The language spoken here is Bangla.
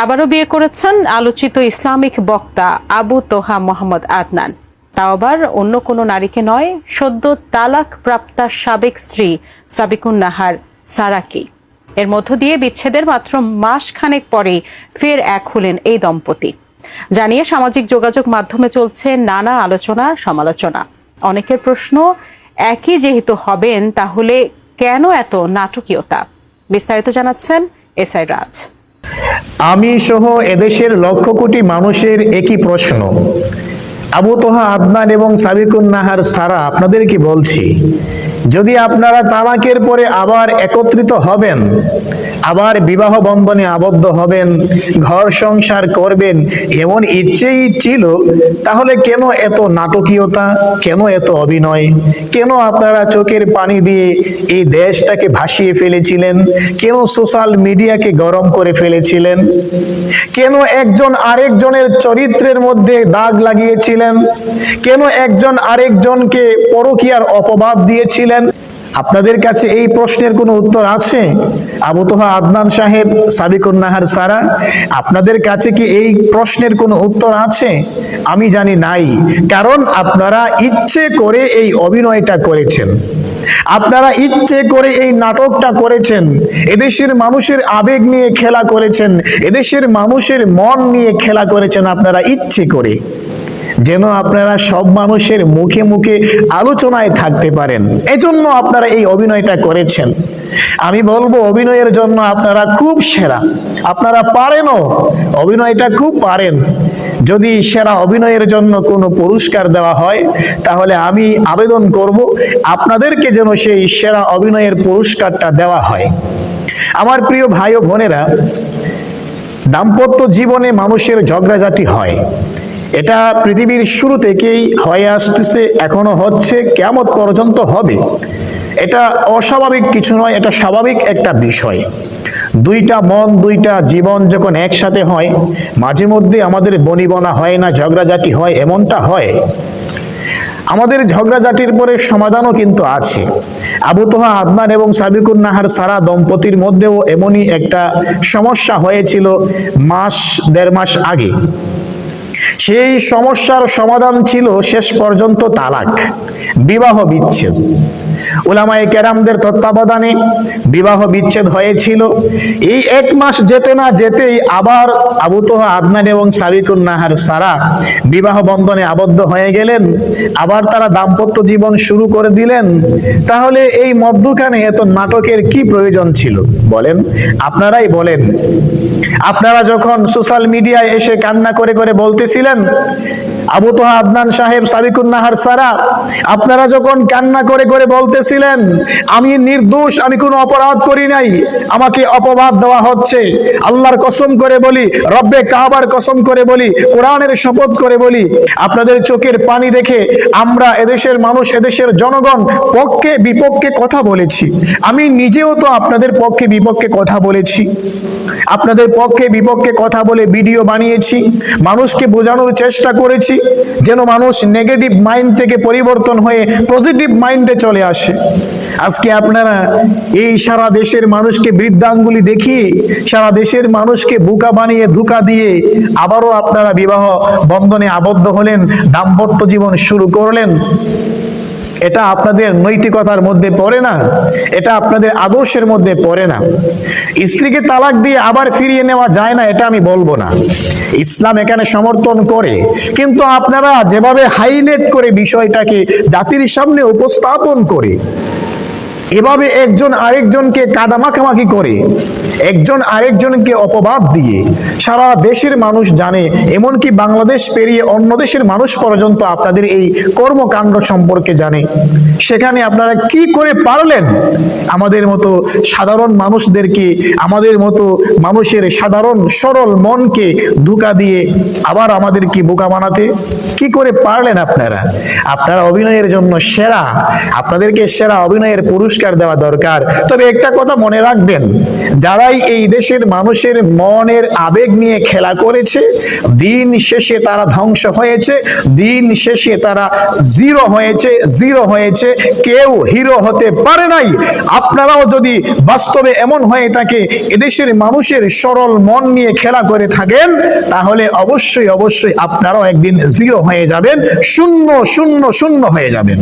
আবারও বিয়ে করেছেন আলোচিত ইসলামিক বক্তা আবু তোহা মোহাম্মদ আদনান। তাও আবার অন্য কোনো নারীকে নয়, সদ্য তালাক প্রাপ্তা সাবেক স্ত্রী সাবিকুন নাহার সারাকে। এর মধ্য দিয়ে বিচ্ছেদের মাত্র মাস খানেক পরেই ফের এক হলেন এই দম্পতি। জানিয়ে সামাজিক যোগাযোগ মাধ্যমে চলছে নানা আলোচনা সমালোচনা। অনেকের প্রশ্ন, একই যেহেতু হবেন তাহলে কেন এত নাটকীয়তা? বিস্তারিত জানাচ্ছেন এসআই রাজ। আমি সহ এদেশের লক্ষ কোটি মানুষের একই প্রশ্ন। আবু তোহা আদনান এবং সাবিকুন নাহার সারা আপনাদেরকে বলছি, যদি আপনারা তালাকের পরে আবার একত্রিত হবেন, আবার বিবাহ বন্ধনে আবদ্ধ হবেন, ঘর সংসার করবেন, এমন ইচ্ছেই ছিল, তাহলে কেন এত নাটকীয়তা, কেন এত অভিনয়? কেন আপনারা চোখের পানি দিয়ে এই দেশটাকে ভাসিয়ে ফেলেছিলেন? কেন সোশ্যাল মিডিয়াকে গরম করে ফেলেছিলেন? কেন একজন আরেকজনের চরিত্রের মধ্যে দাগ লাগিয়েছিলেন? কেন একজন আরেকজনকে পরকীয়ার অপবাদ দিয়েছিলেন? আপনাদের কাছে এই প্রশ্নের কোনো উত্তর আছে? আবু তোহা আদনান সাহেব, সাবিকুন নাহার সারা, আপনাদের কাছে কি এই প্রশ্নের কোনো উত্তর আছে? আমি জানি নাই, কারণ আপনারা ইচ্ছে করে এই অভিনয়টা করেছেন, আপনারা ইচ্ছে করে এই নাটকটা করেছেন, এদেশের মানুষের আবেগ নিয়ে খেলা করেছেন, এদেশের মানুষের মন নিয়ে খেলা করেছেন আপনারা ইচ্ছে করে, যেন আপনারা সব মানুষের মুখে মুখে আলোচনায় থাকতে পারেন। এজন্য আপনারা এই অভিনয়টা করেছেন। আমি বলবো, অভিনয়ের জন্য আপনারা খুব সেরা, আপনারা পারেনও, অভিনয়টা খুব পারেন। যদি সেরা অভিনয়ের জন্য কোনো পুরস্কার দেওয়া হয়, তাহলে আমি আবেদন করব আপনাদেরকে যেন সেই সেরা অভিনয়ের পুরস্কারটা দেওয়া হয়। আমার প্রিয় ভাই ও বোনেরা, দাম্পত্য জীবনে মানুষের ঝগড়াঝাটি হয়। এটা পৃথিবীর শুরু থেকেই হয়ে আসতেছে, এখনো হচ্ছে, কিয়ামত পর্যন্ত হবে। এটা অস্বাভাবিক কিছু নয়, এটা স্বাভাবিক একটা বিষয়। দুইটা মন, দুইটা জীবন যখন একসাথে হয়, মাঝে মধ্যে আমাদের বনিবনা হয় না, ঝগড়াঝাটি হয়, এমনটা হয়। আমাদের ঝগড়াঝাটির পরে সমাধানও কিন্তু আছে। আবু তোহা আদনান এবং সাবিকুন নাহার সারা দম্পতির মধ্যেও এমনই একটা সমস্যা হয়েছিল দেড় মাস আগে। সেই সমস্যার সমাধান ছিল শেষ পর্যন্ত তালাক, বিবাহ বিচ্ছেদ। উলামায়ে কেরামদের তত্ত্বাবধানে বিবাহ বিচ্ছেদ হয়েছিল। এই এক মাস যেতে না যেতেই আবার আবু তোহা আদনান এবং সাবিকুন নাহার সারা বিবাহ বন্ধনে আবদ্ধ হয়ে গেলেন, আবার তারা দাম্পত্য জীবন শুরু করে দিলেন। তাহলে এই মধ্যখানে এত নাটকের কি প্রয়োজন ছিল বলেন? আপনারাই বলেন। আপনারা যখন সোশ্যাল মিডিয়ায় এসে কান্না করে করে বলতেছিলেন, আবু তোহা আদনান সাহেব, সাবিকুন নাহার সারা, আপনারা যখন কান্না করে করে বলতেছিলেন, আমি নির্দোষ, আমি কোনো অপরাধ করি নাই, আমাকে অপবাদ দেওয়া হচ্ছে, আল্লাহর কসম করে বলি, রব্বে কাবার কসম করে বলি, কোরআনের শপথ করে বলি, আপনাদের চোখের পানি দেখে আমরা এদেশের মানুষ, এদেশের জনগণ পক্ষে বিপক্ষে কথা বলেছি। আমি নিজেও তো আপনাদের পক্ষে বিপক্ষে কথা বলেছি, আপনাদের পক্ষে বিপক্ষে কথা বলে ভিডিও বানিয়েছি, মানুষকে বোঝানোর চেষ্টা করেছি যেন মানুষ নেগেটিভ মাইন্ড থেকে পরিবর্তন হয়ে পজিটিভ মাইন্ডে চলে আসে। আজকে আপনারা এই সারা দেশের মানুষকে বৃদ্ধাঙ্গুলি দেখিয়ে, সারা দেশের মানুষকে বোকা বানিয়ে ধোঁকা দিয়ে আবারও আপনারা বিবাহ বন্ধনে আবদ্ধ হলেন, দাম্পত্য জীবন শুরু করলেন। এটা আপনাদের নৈতিকতার মধ্যে পড়ে না, এটা আপনাদের আদর্শের মধ্যে পড়ে না। স্ত্রীকে তালাক দিয়ে আবার ফিরিয়ে নেওয়া যায় না, এটা আমি বলবো না, ইসলাম এখানে সমর্থন করে। কিন্তু আপনারা যেভাবে হাইলাইট করে বিষয়টাকে জাতির সামনে উপস্থাপন করে, এভাবে একজন আরেকজনকে কাদামাখামাখি করে, একজন আরেকজনকে অপবাদ দিয়ে সারা দেশের মানুষ জানে, এমনকি বাংলাদেশ পেরিয়ে অন্য দেশের মানুষ পর্যন্ত আপনাদের এই কর্মকাণ্ড সম্পর্কে জানে। সেখানে আপনারা কি করে পারলেন আমাদের মতো সাধারণ মানুষদেরকে, আমাদের মতো মানুষের সাধারণ সরল মনকে ধোঁকা দিয়ে আবার আমাদেরকে বোকা বানাতে? কি করে পারলেন আপনারা? আপনারা অভিনয়ের জন্য সেরা, আপনাদেরকে সেরা অভিনয়ের পুরস্কার পুরস্কার দেওয়া দরকার। তবে একটা কথা মনে রাখবেন, যারাই এই দেশের মানুষের মনের আবেগ নিয়ে খেলা করেছে, দিন শেষে তারা ধ্বংস হয়েছে, দিন শেষে তারা জিরো হয়েছে, কেউ হিরো হতে পারে নাই। আপনারাও যদি বাস্তবে এমন হয়ে থাকে, এদেশের মানুষের সরল মন নিয়ে খেলা করে থাকেন, তাহলে অবশ্যই আপনারাও একদিন জিরো হয়ে যাবেন, শূন্য হয়ে যাবেন।